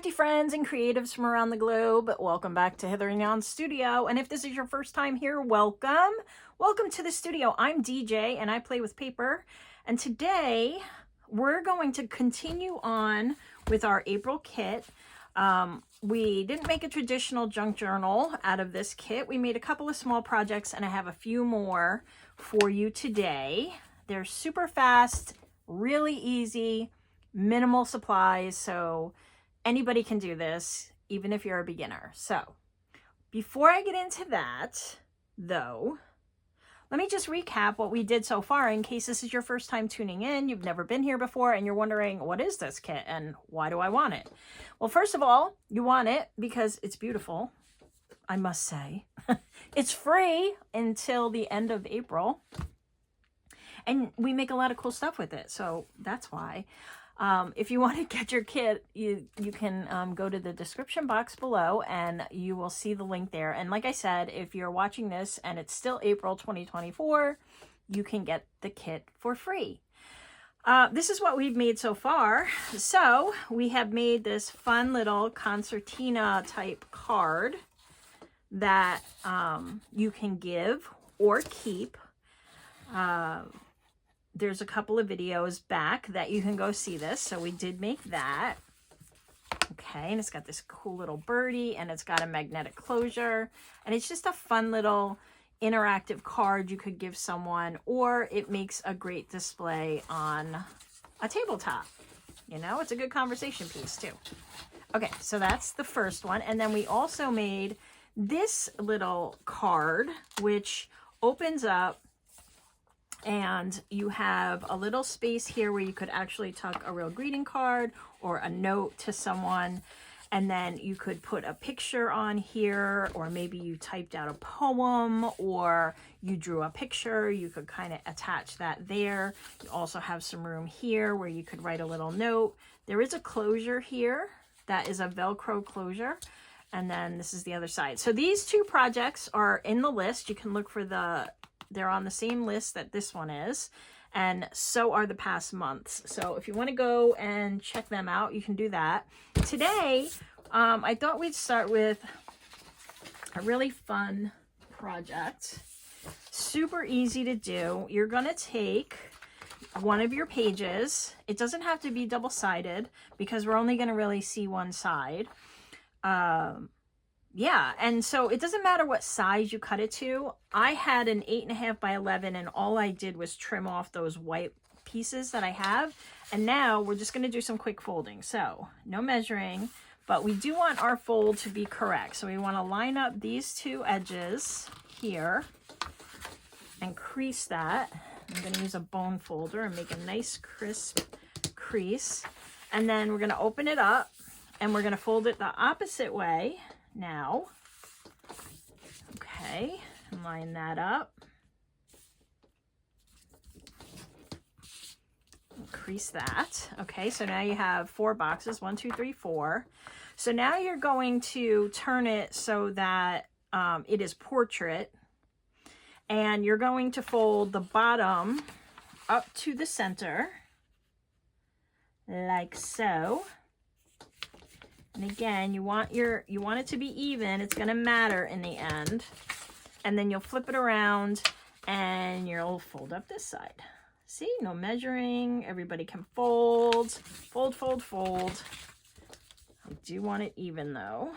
crafty friends and creatives from around the globe, welcome back to Hither and Jan's studio. And if this is your first time here, welcome. Welcome to the studio. I'm DJ and I play with paper. And today we're going to continue on with our April kit. We didn't make a traditional junk journal out of this kit. We made a couple of small projects and I have a few more for you today. They're super fast, really easy, minimal supplies, so anybody can do this, even if you're a beginner. So before I get into that, though, let me just recap what we did so far in case this is your first time tuning in, you've never been here before, and you're wondering, what is this kit and why do I want it? Well, first of all, you want it because it's beautiful, I must say. It's free until the end of April, and we make a lot of cool stuff with it, so that's why. If you want to get your kit, you can go to the description box below and you will see the link there. And like I said, if you're watching this and it's still April 2024, you can get the kit for free. This is what we've made so far. So we have made this fun little concertina type card that you can give or keep. There's a couple of videos back that you can go see this. So we did make that. Okay, and it's got this cool little birdie and it's got a magnetic closure. And it's just a fun little interactive card you could give someone, or it makes a great display on a tabletop. You know, it's a good conversation piece too. Okay, so that's the first one. And then we also made this little card, which opens up and you have a little space here where you could actually tuck a real greeting card or a note to someone. And then you could put a picture on here, or maybe you typed out a poem or you drew a picture. You could kind of attach that there. You also have some room here where you could write a little note. There is a closure here that is a Velcro closure. And then this is the other side. So these two projects are in the list. You can look for they're on the same list that this one is, and so are the past months. So if you want to go and check them out, you can do that. Today, I thought we'd start with a really fun project. Super easy to do. You're going to take one of your pages. It doesn't have to be double-sided because we're only going to really see one side. Yeah, and so it doesn't matter what size you cut it to. I had an 8.5 by 11 and all I did was trim off those white pieces that I have. And now we're just going to do some quick folding. So no measuring, but we do want our fold to be correct. So we want to line up these two edges here and crease that. I'm going to use a bone folder and make a nice crisp crease. And then we're going to open it up and we're going to fold it the opposite way. Now, okay, line that up, crease that. Okay, so now you have 4 boxes, 1, 2, 3, 4. So now you're going to turn it so that it is portrait, and you're going to fold the bottom up to the center, like so. And again, you want it to be even. It's going to matter in the end. And then you'll flip it around and you'll fold up this side. See, no measuring. Everybody can fold. Fold, fold, fold. I do want it even though.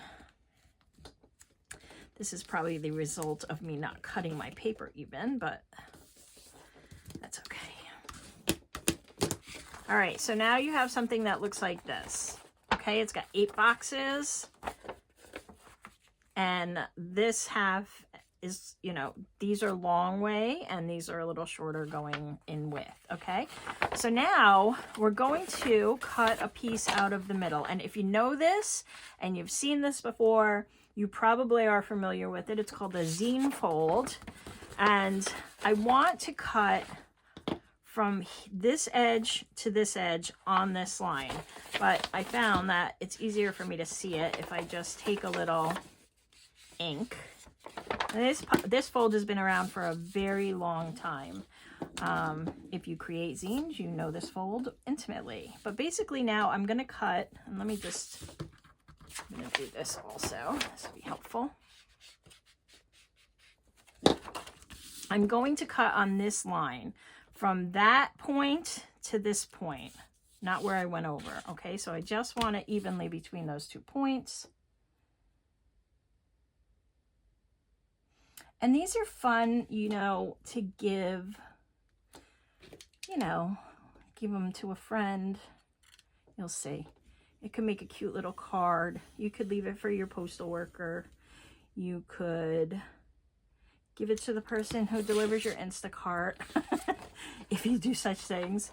This is probably the result of me not cutting my paper even, but that's okay. All right, so now you have something that looks like this. Okay, it's got 8 boxes, and this half is, you know, these are long way and these are a little shorter going in width. Okay, so now we're going to cut a piece out of the middle, and if you know this and you've seen this before, you probably are familiar with it. It's called a zine fold, and I want to cut from this edge to this edge on this line, but I found that it's easier for me to see it if I just take a little ink. And this fold has been around for a very long time. If you create zines, you know this fold intimately. But basically now I'm going to cut, and let me just I'm going to do this also. This will be helpful. I'm going to cut on this line from that point to this point, not where I went over. Okay, so I just want it evenly between those 2 points. And these are fun, you know, to give, you know, give them to a friend. You'll see. It could make a cute little card. You could leave it for your postal worker. You could give it to the person who delivers your Instacart, if you do such things.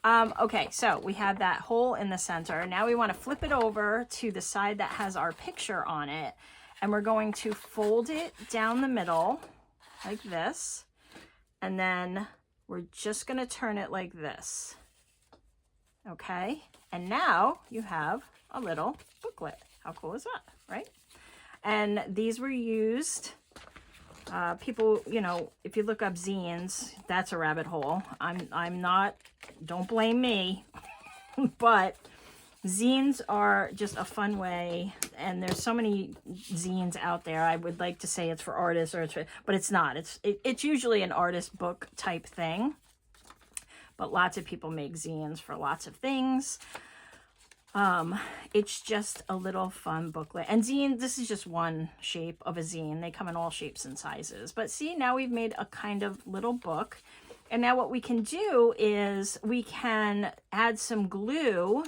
Okay, so we have that hole in the center. Now we want to flip it over to the side that has our picture on it. And we're going to fold it down the middle like this. And then we're just going to turn it like this. Okay, and now you have a little booklet. How cool is that, right? And these were used, people, you know, if you look up zines, that's a rabbit hole. I'm not, don't blame me, but zines are just a fun way, and there's so many zines out there. I would like to say it's for artists, but it's not. It's usually an artist book type thing. But lots of people make zines for lots of things. It's just a little fun booklet. And zine, this is just one shape of a zine. They come in all shapes and sizes. But see, now we've made a kind of little book. And now what we can do is we can add some glue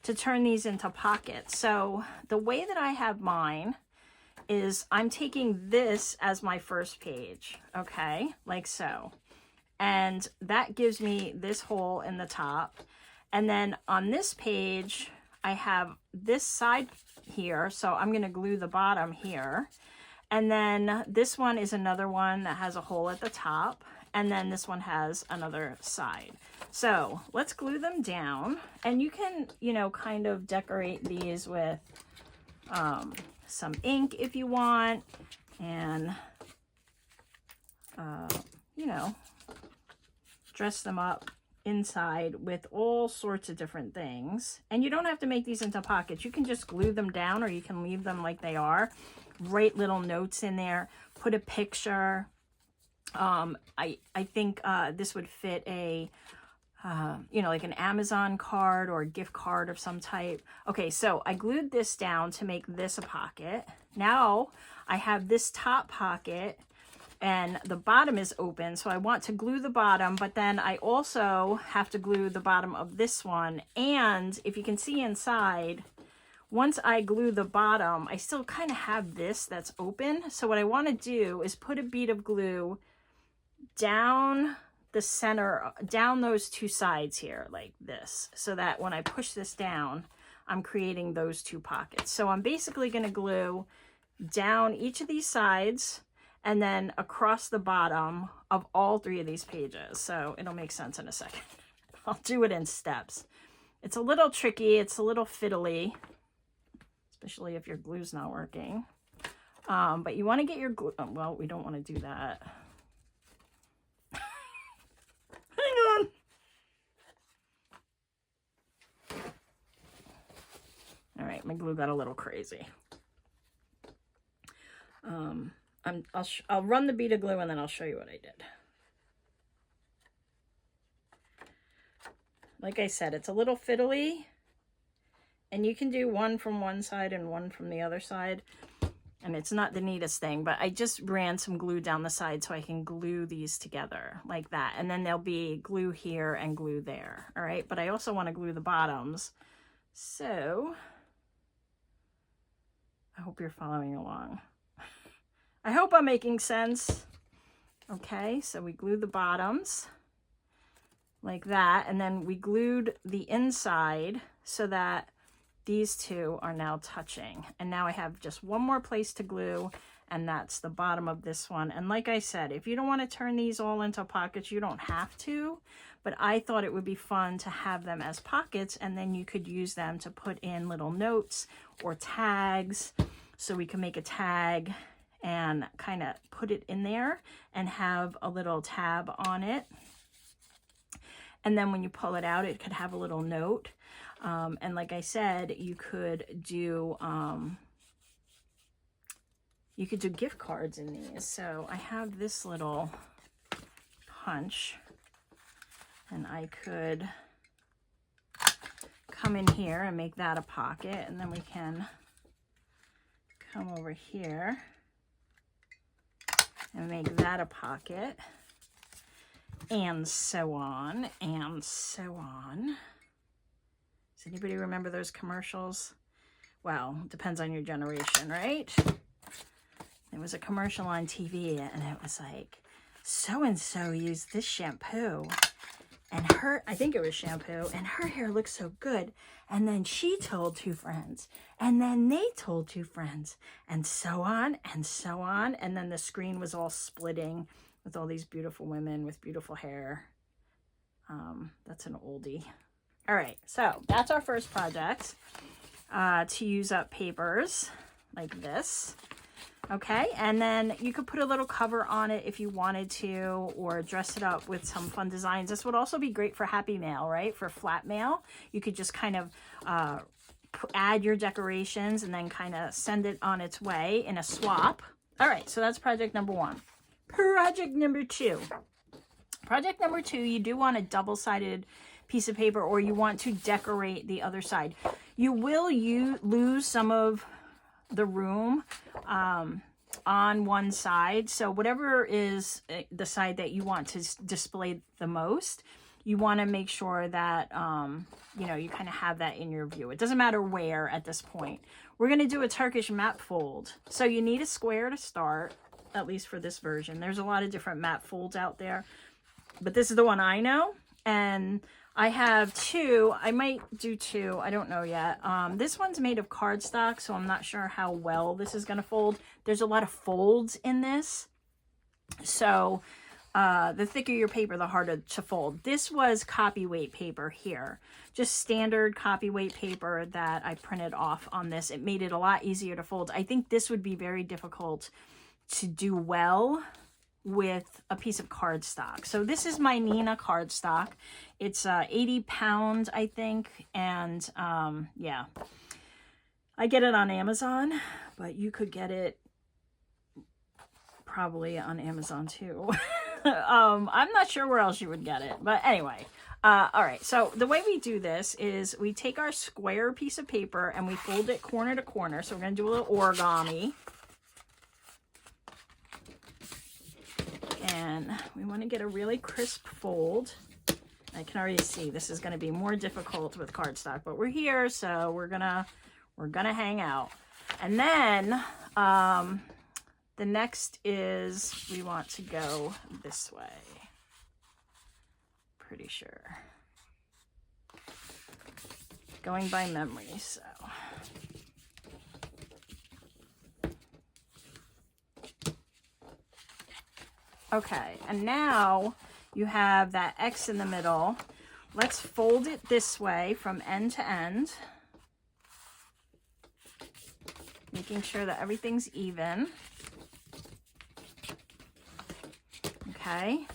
to turn these into pockets. So the way that I have mine is I'm taking this as my first page, okay? Like so. And that gives me this hole in the top. And then on this page, I have this side here. So I'm going to glue the bottom here. And then this one is another one that has a hole at the top. And then this one has another side. So let's glue them down. And you can, you know, kind of decorate these with some ink if you want. And, you know, dress them up inside with all sorts of different things. And you don't have to make these into pockets. You can just glue them down, or you can leave them like they are. Write little notes in there. Put a picture. I think this would fit a, you know, like an Amazon card or a gift card of some type. Okay, so I glued this down to make this a pocket. Now I have this top pocket, and the bottom is open, so I want to glue the bottom, but then I also have to glue the bottom of this one. And if you can see inside, once I glue the bottom, I still kind of have this that's open. So what I want to do is put a bead of glue down the center, down those two sides here, like this, so that when I push this down, I'm creating those two pockets. So I'm basically going to glue down each of these sides and then across the bottom of all three of these pages. So it'll make sense in a second. I'll do it in steps. It's a little tricky. It's a little fiddly, especially if your glue's not working. But you want to get your glue. Oh, well, we don't want to do that. Hang on. All right, my glue got a little crazy. I'll run the bead of glue and then I'll show you what I did. Like I said, it's a little fiddly, and you can do one from one side and one from the other side, and it's not the neatest thing, but I just ran some glue down the side so I can glue these together like that, and then there'll be glue here and glue there. All right, but I also want to glue the bottoms, so I hope you're following along. I hope I'm making sense. Okay, so we glue the bottoms like that, and then we glued the inside so that these two are now touching. And now I have just one more place to glue, and that's the bottom of this one. And like I said, if you don't want to turn these all into pockets, you don't have to, but I thought it would be fun to have them as pockets, and then you could use them to put in little notes or tags. So we can make a tag and kind of put it in there and have a little tab on it. And then when you pull it out, it could have a little note. And like I said, you could do gift cards in these. So I have this little punch, and I could come in here and make that a pocket, and then we can come over here and make that a pocket, and so on and so on. Does anybody remember those commercials? Well, depends on your generation, right? There was a commercial on TV, and it was like, so-and-so used this shampoo, and I think it was shampoo, and her hair looks so good. And then she told 2 friends, and then they told 2 friends, and so on and so on. And then the screen was all splitting with all these beautiful women with beautiful hair. That's an oldie. All right, so that's our first project, to use up papers like this. Okay, and then you could put a little cover on it if you wanted to, or dress it up with some fun designs. This would also be great for Happy Mail, right? For flat mail, you could just kind of add your decorations and then kind of send it on its way in a swap. All right, so that's project number 1. Project number 2. Project number 2, you do want a double-sided piece of paper, or you want to decorate the other side. You will lose some of the room on one side, so whatever is the side that you want to display the most, you want to make sure that you know, you kind of have that in your view. It doesn't matter where at this point. We're going to do a Turkish map fold, so you need a square to start, at least for this version. There's a lot of different map folds out there, but this is the one I know, and I have 2. I might do 2. I don't know yet. This one's made of cardstock, so I'm not sure how well this is going to fold. There's a lot of folds in this, so the thicker your paper, the harder to fold. This was copy weight paper here, just standard copy weight paper that I printed off on this. It made it a lot easier to fold. I think this would be very difficult to do well with a piece of cardstock. So this is my Nina cardstock. It's 80 pounds, I think, and yeah, I get it on Amazon, but you could get it probably on Amazon too. I'm not sure where else you would get it, but anyway. All right, so the way we do this is we take our square piece of paper and we fold it corner to corner. So we're going to do a little origami. And we want to get a really crisp fold. I can already see this is going to be more difficult with cardstock, but we're here, so we're gonna hang out. And then the next is we want to go this way. Pretty sure. Going by memory, so. Okay, and now you have that X in the middle. Let's fold it this way from end to end, making sure that everything's even. Okay,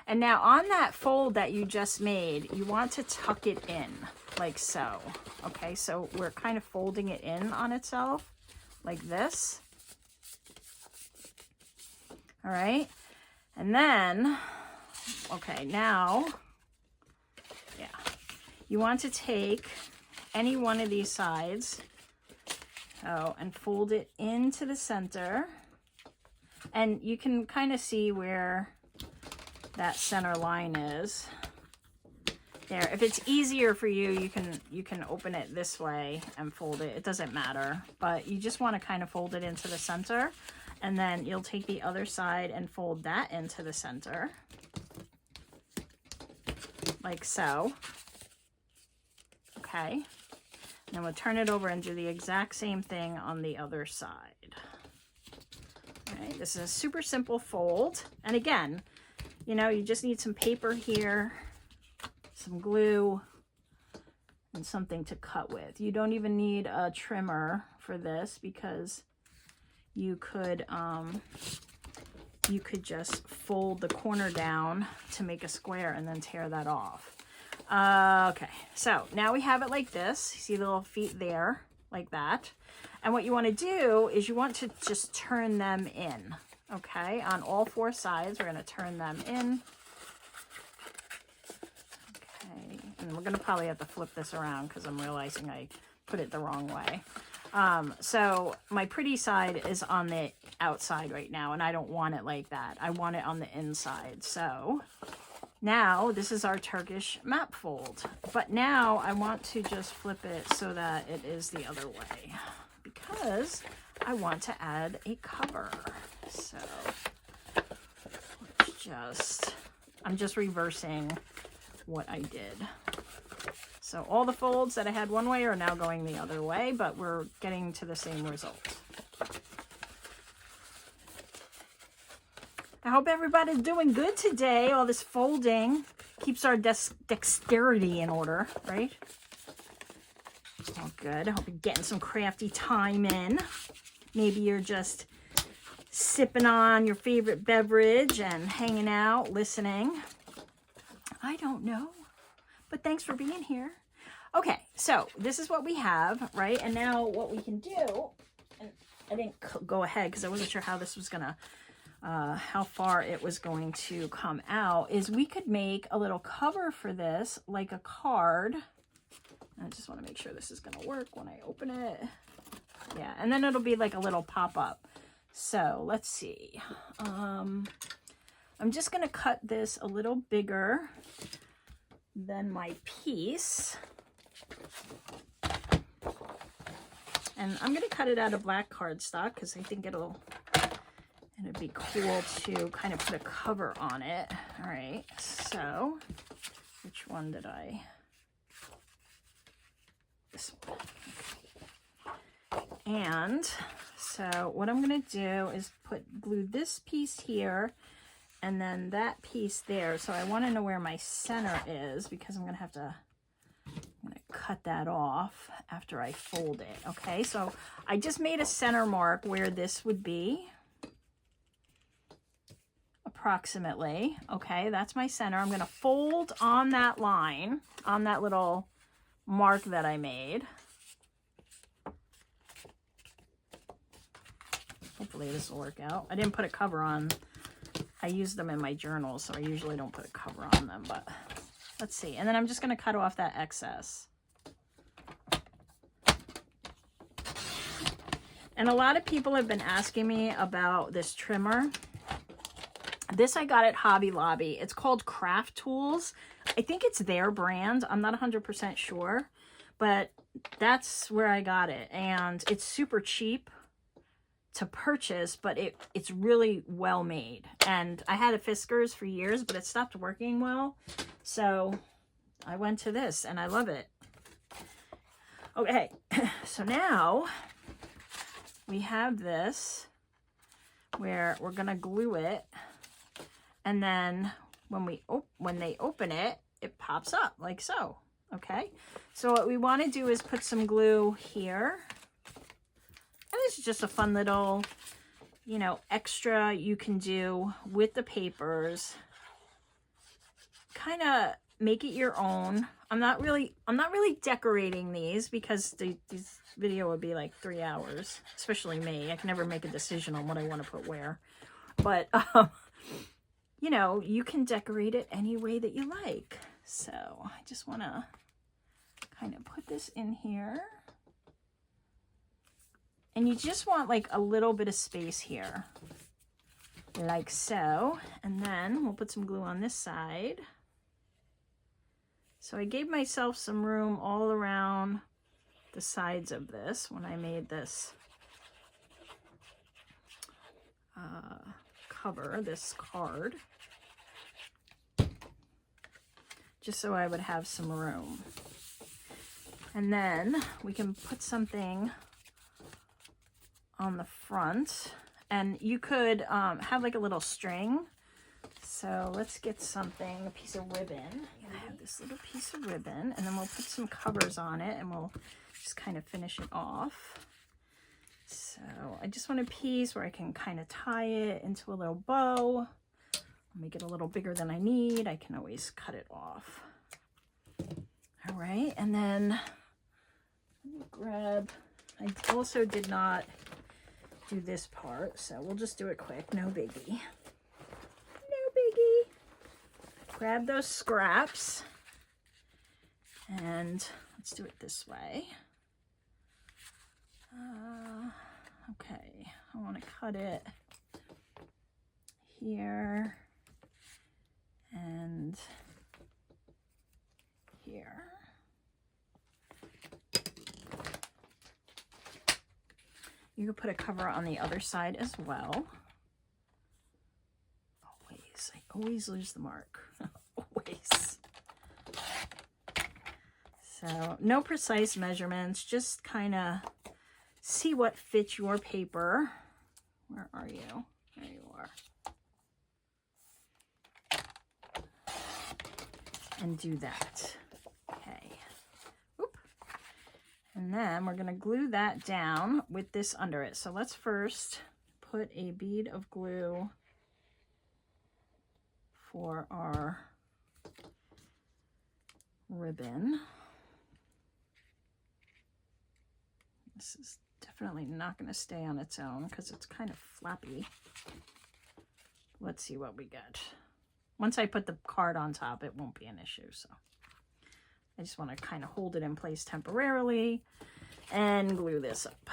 and now on that fold that you just made, you want to tuck it in like so. Okay, so we're kind of folding it in on itself like this. All right. And then, okay, now, yeah, you want to take any one of these sides, and fold it into the center. And you can kind of see where that center line is. There, if it's easier for you, you can open it this way and fold it. It doesn't matter, but you just want to kind of fold it into the center. And then you'll take the other side and fold that into the center, like so. Okay. And then we'll turn it over and do the exact same thing on the other side. All right, this is a super simple fold. And again, you know, you just need some paper here, some glue, and something to cut with. You don't even need a trimmer for this, because you could just fold the corner down to make a square and then tear that off. Okay, so now we have it like this. You see the little feet there, like that. And what you want to do is you want to just turn them in, okay? On all four sides, we're going to turn them in. Okay, and we're going to probably have to flip this around because I'm realizing I put it the wrong way. So my pretty side is on the outside right now, and I don't want it like that. I want it on the inside. So now this is our Turkish map fold, but now I want to just flip it so that it is the other way because I want to add a cover. So I'm just reversing what I did. So all the folds that I had one way are now going the other way, but we're getting to the same result. I hope everybody's doing good today. All this folding keeps our dexterity in order, right? Oh, good. I hope you're getting some crafty time in. Maybe you're just sipping on your favorite beverage and hanging out, listening. I don't know. But thanks for being here. Okay, so this is what we have, right? And now what we can do, and I didn't go ahead because I wasn't sure how this was gonna, how far it was going to come out, is we could make a little cover for this, like a card. I just want to make sure this is gonna work when I open it. Yeah, and then it'll be like a little pop-up. So let's see. I'm just gonna cut this a little bigger than my piece, and I'm gonna cut it out of black cardstock because I think it'd be cool to kind of put a cover on it. All right, so which one did I? This one. Okay. And so what I'm gonna do is glue this piece here and then that piece there. So I want to know where my center is because I'm going to cut that off after I fold it. Okay, so I just made a center mark where this would be approximately. Okay, that's my center. I'm going to fold on that line, on that little mark that I made. Hopefully this will work out. I didn't put a cover on. I use them in my journal, so I usually don't put a cover on them, but let's see. And then I'm just going to cut off that excess. And a lot of people have been asking me about this trimmer. This I got at Hobby Lobby. It's called Craft Tools. I think it's their brand. I'm not 100% sure, but that's where I got it. And it's super cheap to purchase, but it's really well made. And I had a Fiskars for years, but it stopped working well. So I went to this and I love it. Okay, so now we have this where we're gonna glue it, and then when they open it, it pops up like so. Okay, so what we want to do is put some glue here. And this is just a fun little, you know, extra you can do with the papers. Kind of make it your own. I'm not really decorating these because these video would be like 3 hours, especially me. I can never make a decision on what I want to put where. But you know, you can decorate it any way that you like. So I just want to kind of put this in here. And you just want like a little bit of space here, like so. And then we'll put some glue on this side. So I gave myself some room all around the sides of this when I made this cover, this card, just so I would have some room. And then we can put something on the front, and you could have like a little string. So let's get something, a piece of ribbon. I have this little piece of ribbon, and then we'll put some covers on it, and we'll just kind of finish it off. So I just want a piece where I can kind of tie it into a little bow. Make it a little bigger than I need. I can always cut it off. All right, and then let me grab, I also did not do this part, so we'll just do it quick, no biggie. No biggie. Grab those scraps, and let's do it this way. Okay, I want to cut it here and here. You could put a cover on the other side as well. Always, I always lose the mark. Always. So no precise measurements, just kind of see what fits your paper. Where are you? There you are. And do that. Okay. Oop. And then we're going to glue that down with this under it. So let's first put a bead of glue for our ribbon. This is definitely not going to stay on its own because it's kind of flappy. Let's see what we get. Once I put the card on top, it won't be an issue. So I just want to kind of hold it in place temporarily and glue this up.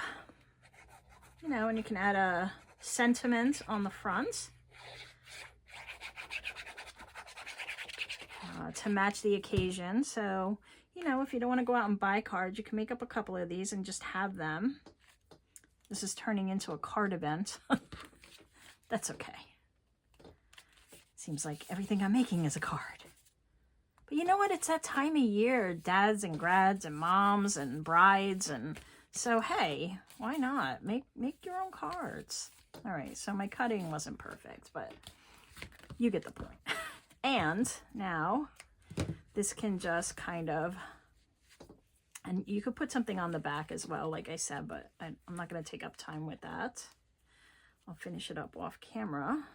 You know, and you can add a sentiment on the front to match the occasion. So, you know, if you don't want to go out and buy cards, you can make up a couple of these and just have them. This is turning into a card event. That's okay. Seems like everything I'm making is a card. But you know what? It's that time of year. Dads and grads and moms and brides. And so, hey, why not? Make your own cards. All right, so my cutting wasn't perfect, but you get the point. And now this can just kind of, and you could put something on the back as well, like I said, but I'm not going to take up time with that. I'll finish it up off camera.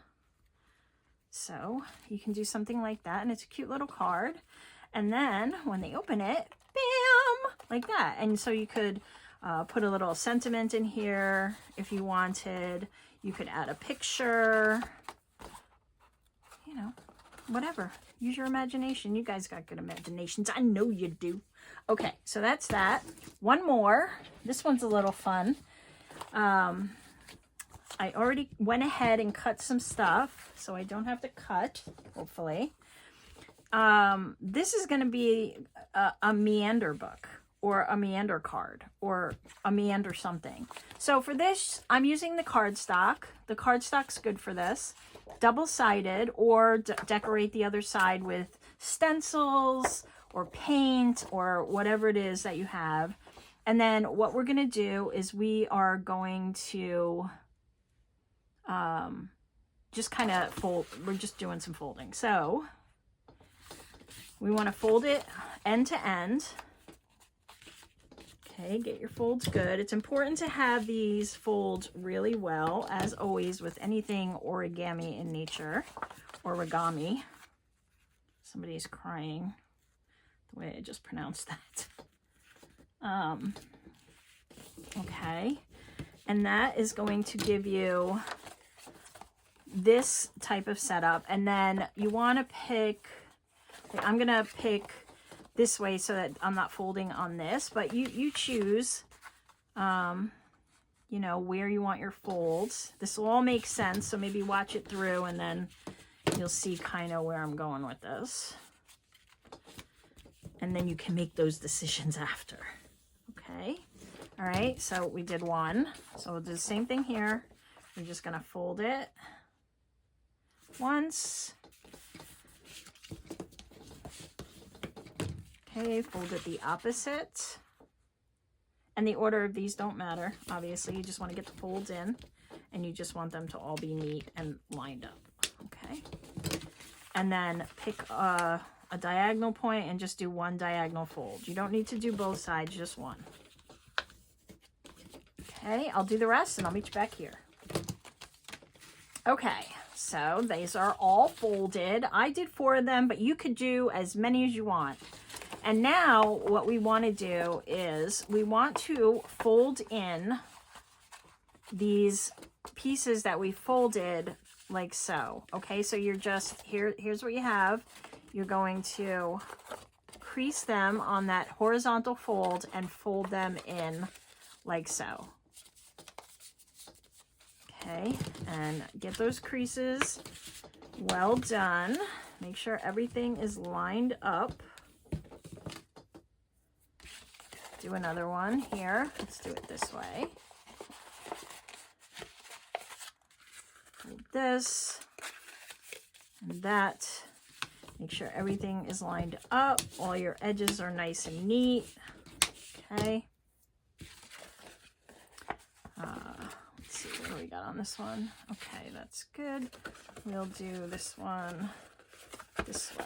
So you can do something like that, and it's a cute little card. And then when they open it, bam, like that. And so you could put a little sentiment in here if you wanted. You could add a picture, you know, whatever. Use your imagination. You guys got good imaginations. I know you do. Okay, so that's that. One more. This one's a little fun. I already went ahead and cut some stuff, so I don't have to cut, hopefully. This is going to be a Meander book, or a Meander card, or a Meander something. So for this, I'm using the cardstock. The cardstock's good for this. Double-sided, or decorate the other side with stencils, or paint, or whatever it is that you have. And then what we're going to do is we are going to just kind of fold. We're just doing some folding. So we want to fold it end to end. Okay, get your folds good. It's important to have these folds really well, as always with anything origami in nature. Origami. Somebody's crying the way I just pronounced that. Okay, and that is going to give you this type of setup. And then you want to pick, I'm going to pick this way so that I'm not folding on this, but you choose, you know, where you want your folds. This will all make sense, so maybe watch it through and then you'll see kind of where I'm going with this. And then you can make those decisions after. Okay. All right. So we did one. So we'll do the same thing here. We're just going to fold it once. Okay. Fold it the opposite. And the order of these don't matter. Obviously, you just want to get the folds in and you just want them to all be neat and lined up. Okay. And then pick a diagonal point and just do one diagonal fold. You don't need to do both sides, just one. Okay, I'll do the rest and I'll meet you back here. Okay, so these are all folded. I did 4 of them, but you could do as many as you want. And now what we want to do is we want to fold in these pieces that we folded like so. Okay, so you're just, here's what you have. You're going to crease them on that horizontal fold and fold them in like so. Okay, and get those creases well done. Make sure everything is lined up. Do another one here. Let's do it this way. Like this and that. Make sure everything is lined up. All your edges are nice and neat. Okay. Let's see, what do we got on this one? Okay, that's good. We'll do this one this way.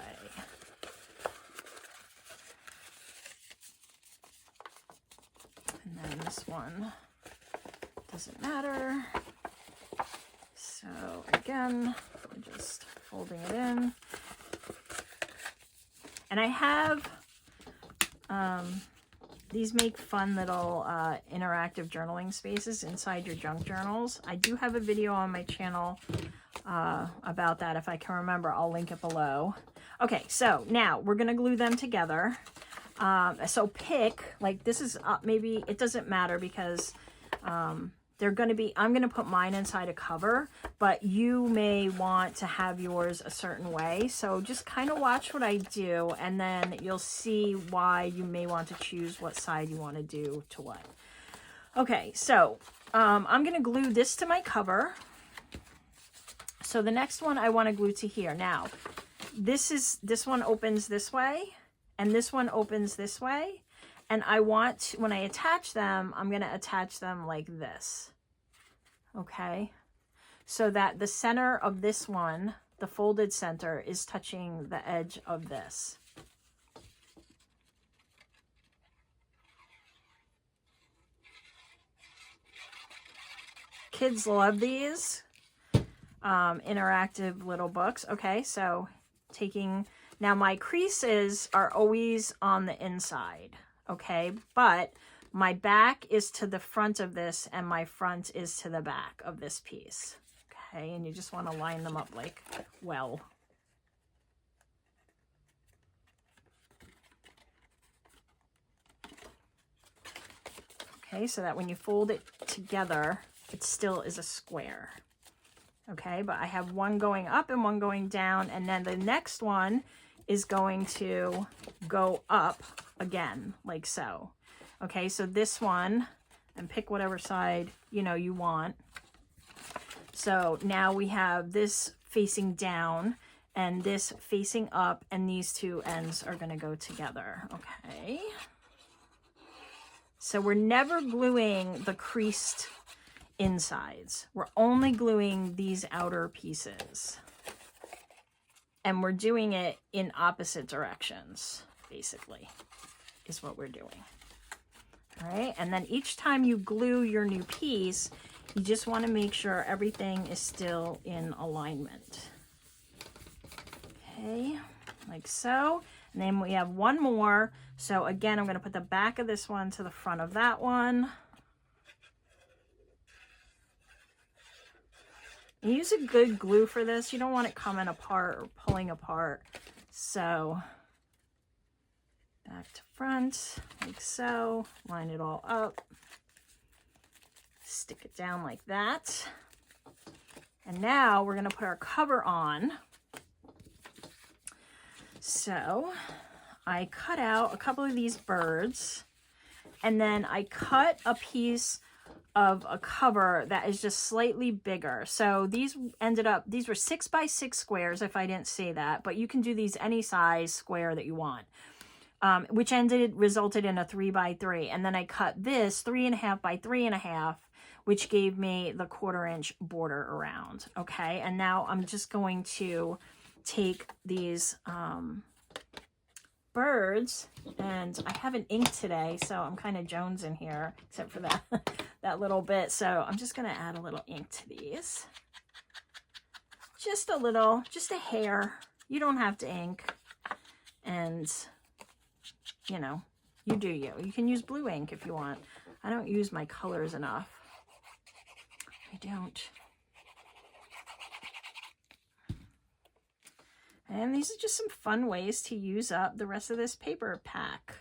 And then this one doesn't matter. So again, we're just folding it in. And I have, these make fun little interactive journaling spaces inside your junk journals. I do have a video on my channel about that. If I can remember, I'll link it below. Okay, so now we're gonna glue them together. So pick, like this is, maybe it doesn't matter because they're going to be, I'm going to put mine inside a cover, but you may want to have yours a certain way. So just kind of watch what I do, and then you'll see why you may want to choose what side you want to do to what. Okay, so I'm going to glue this to my cover. So the next one I want to glue to here. Now, this one opens this way, and this one opens this way. And I want, when I attach them, I'm going to attach them like this. Okay. So that the center of this one, the folded center, is touching the edge of this. Kids love these interactive little books. Okay. So taking, now my creases are always on the inside. Okay, but my back is to the front of this and my front is to the back of this piece. Okay, and you just want to line them up like well. Okay, so that when you fold it together, it still is a square. Okay, but I have one going up and one going down, and then the next one is going to go up again, like so. Okay, so this one, and pick whatever side, you know, you want. So now we have this facing down and this facing up, and these two ends are going to go together. Okay. So we're never gluing the creased insides. We're only gluing these outer pieces. And we're doing it in opposite directions, basically, is what we're doing. All right, and then each time you glue your new piece, you just want to make sure everything is still in alignment. Okay, like so. And then we have one more. So again, I'm going to put the back of this one to the front of that one. Use a good glue for this. You don't want it coming apart or pulling apart. So back to front, like so. Line it all up. Stick it down like that. And now we're going to put our cover on. So I cut out a couple of these birds, and then I cut a piece of a cover that is just slightly bigger. So these ended up, these were 6 by 6 squares, if I didn't say that, but you can do these any size square that you want, which resulted in a 3 by 3. And then I cut this 3.5 by 3.5, which gave me the 1/4 inch border around. Okay. And now I'm just going to take these, birds, and I haven't inked today, so I'm kind of jonesing here, except for that that little bit. So I'm just going to add a little ink to these. Just a little, just a hair. You don't have to ink. And you know, you do you. You can use blue ink if you want. I don't use my colors enough. I don't. And these are just some fun ways to use up the rest of this paper pack.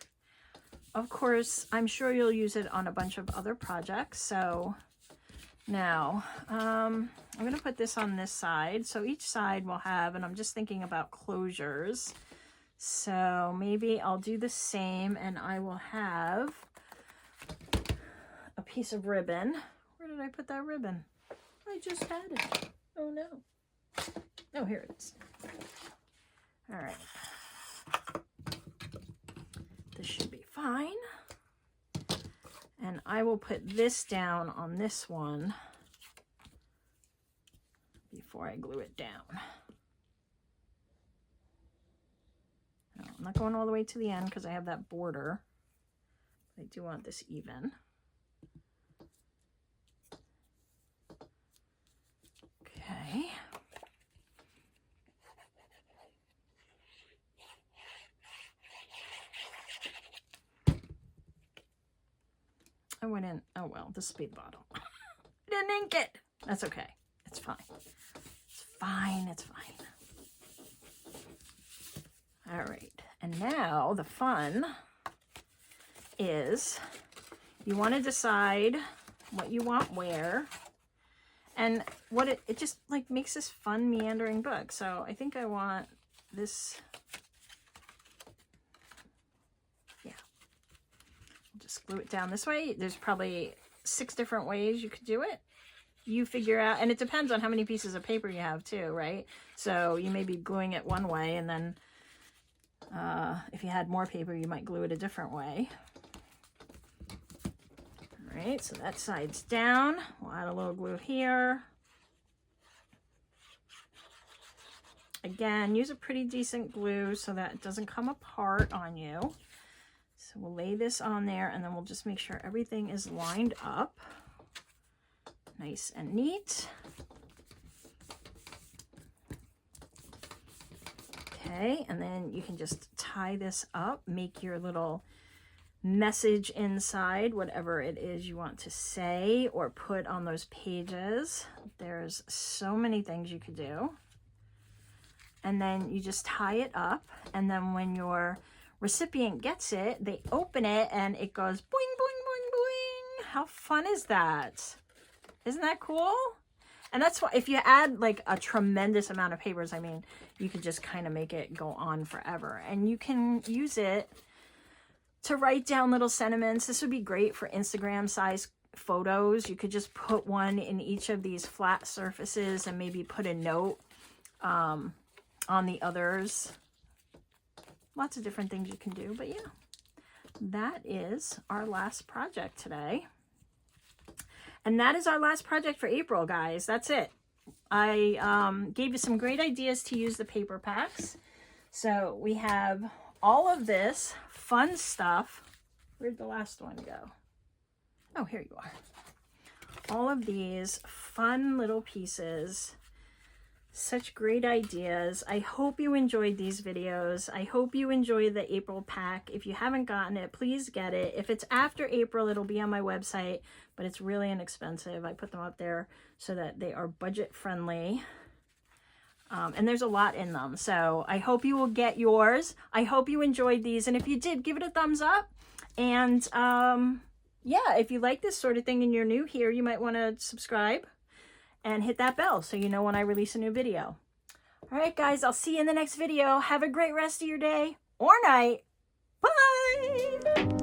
Of course, I'm sure you'll use it on a bunch of other projects. So now I'm going to put this on this side. So each side will have, and I'm just thinking about closures. So maybe I'll do the same, and I will have a piece of ribbon. Where did I put that ribbon? I just had it. Oh no. Oh, here it is. All right. This should be fine. And I will put this down on this one before I glue it down. No, I'm not going all the way to the end because I have that border. I do want this even. Okay. I went in, oh well, this is the bottom. I didn't ink it. That's okay. It's fine. It's fine. It's fine. All right. And now the fun is you want to decide what you want where. And what it just like makes this fun meandering book. So I think I want this. Yeah. I'll just glue it down this way. There's probably 6 different ways you could do it. You figure out, and it depends on how many pieces of paper you have too, right? So you may be gluing it one way, and then if you had more paper, you might glue it a different way. All right, so that side's down. We'll add a little glue here. Again, use a pretty decent glue so that it doesn't come apart on you. So we'll lay this on there, and then we'll just make sure everything is lined up. Nice and neat. Okay, and then you can just tie this up, make your little message inside, whatever it is you want to say or put on those pages. There's so many things you could do. And then you just tie it up, and then when your recipient gets it, they open it and it goes boing, boing, boing, boing. How fun is that? Isn't that cool? And that's why if you add like a tremendous amount of papers, I mean, you could just kind of make it go on forever. And you can use it to write down little sentiments. This would be great for Instagram size photos. You could just put one in each of these flat surfaces and maybe put a note on the others. Lots of different things you can do, but yeah, that is our last project today. And that is our last project for April, guys. That's it. I gave you some great ideas to use the paper packs. So we have all of this fun stuff. Where'd the last one go? Oh, here you are. All of these fun little pieces. Such great ideas. I hope you enjoyed these videos. I hope you enjoy the April pack. If you haven't gotten it, please get it. If it's after April, it'll be on my website, but it's really inexpensive. I put them up there so that they are budget friendly. And there's a lot in them. So I hope you will get yours. I hope you enjoyed these. And if you did, give it a thumbs up. And yeah, if you like this sort of thing and you're new here, you might want to subscribe and hit that bell so you know when I release a new video. All right, guys, I'll see you in the next video. Have a great rest of your day or night. Bye!